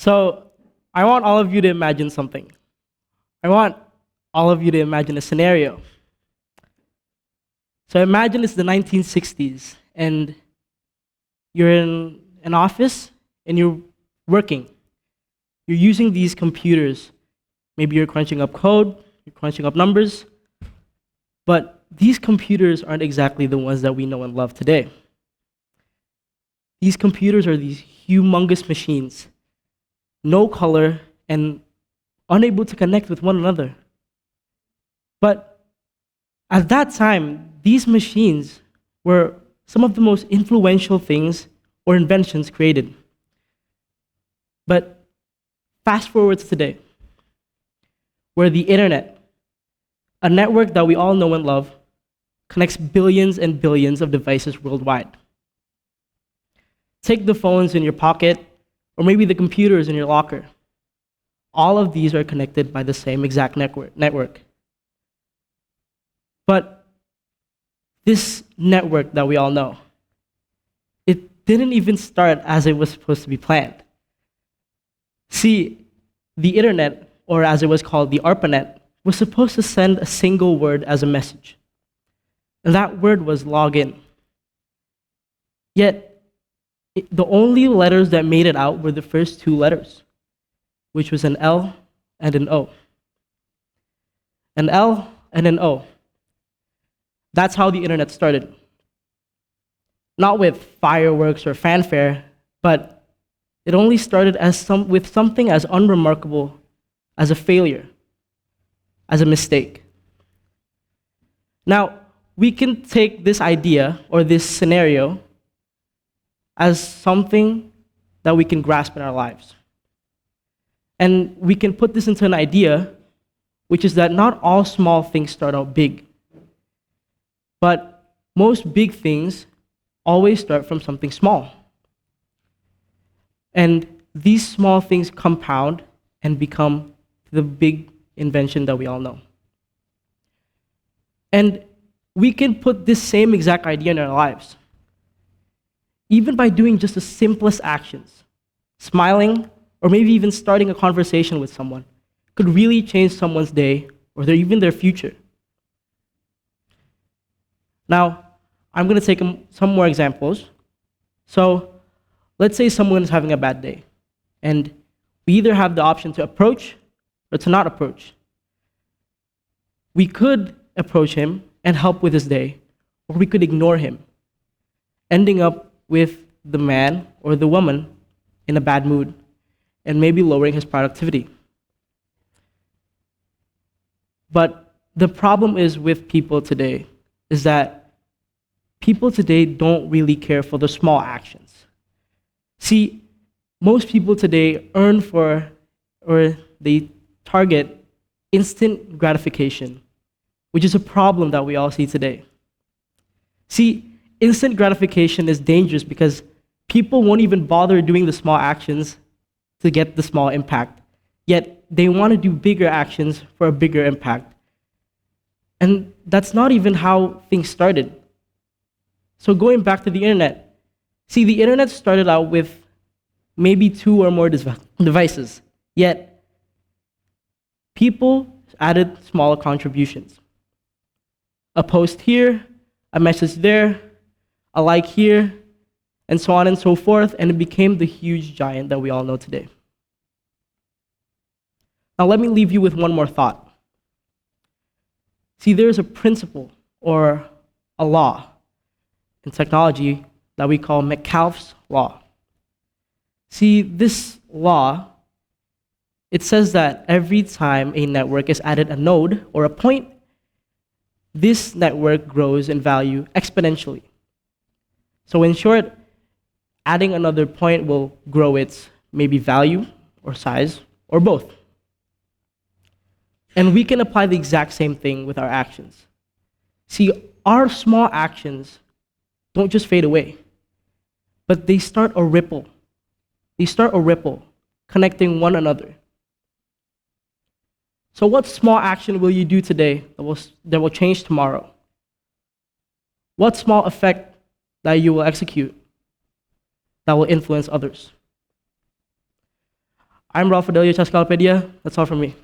So I want all of you to imagine something. I want all of you to imagine a scenario. So imagine it's the 1960s and you're in an office and you're working. You're using these computers. Maybe you're crunching up code, you're crunching up numbers, but these computers aren't exactly the ones that we know and love today. These computers are these humongous machines, no color, and unable to connect with one another. But at that time, these machines were some of the most influential things or inventions created. But fast forward to today, where the internet, a network that we all know and love, connects billions and billions of devices worldwide. Take the phones in your pocket, or maybe the computers in your locker. All of these are connected by the same exact network. But this network that we all know, it didn't even start as it was supposed to be planned. See, the internet, or as it was called, the Arpanet, was supposed to send a single word as a message. And that word was login. Yet, the only letters that made it out were the first two letters, which was an L and an O. An L and an O. That's how the internet started. Not with fireworks or fanfare, but it only started with something as unremarkable as a failure, as a mistake. Now, we can take this idea or this scenario as something that we can grasp in our lives. And we can put this into an idea, which is that not all small things start out big. But most big things always start from something small. And these small things compound and become the big invention that we all know. And we can put this same exact idea in our lives. Even by doing just the simplest actions, smiling, or maybe even starting a conversation with someone, could really change someone's day or even their future. Now, I'm going to take some more examples. So, let's say someone is having a bad day, and we either have the option to approach or to not approach. We could approach him and help with his day, or we could ignore him, ending up with the man or the woman in a bad mood and maybe lowering his productivity. But the problem is with people today is that people today don't really care for the small actions. See, most people today earn for, or they target instant gratification, which is a problem that we all see today. See, instant gratification is dangerous because people won't even bother doing the small actions to get the small impact. Yet they want to do bigger actions for a bigger impact. And that's not even how things started. So going back to the internet, see, the internet started out with maybe 2 or more devices. Yet people added smaller contributions. A post here, a message there, a like here, and so on and so forth, and it became the huge giant that we all know today. Now let me leave you with one more thought. See, there's a principle or a law in technology that we call Metcalfe's law. See, this law, it says that every time a network is added a node or a point, this network grows in value exponentially. So in short, adding another point will grow its maybe value or size or both. And we can apply the exact same thing with our actions. See, our small actions don't just fade away, but they start a ripple. They start a ripple, connecting one another. So what small action will you do today that will change tomorrow? What small effect that you will execute that will influence others? I'm Ralphadelio, Chaska, Alpedia. That's all from me.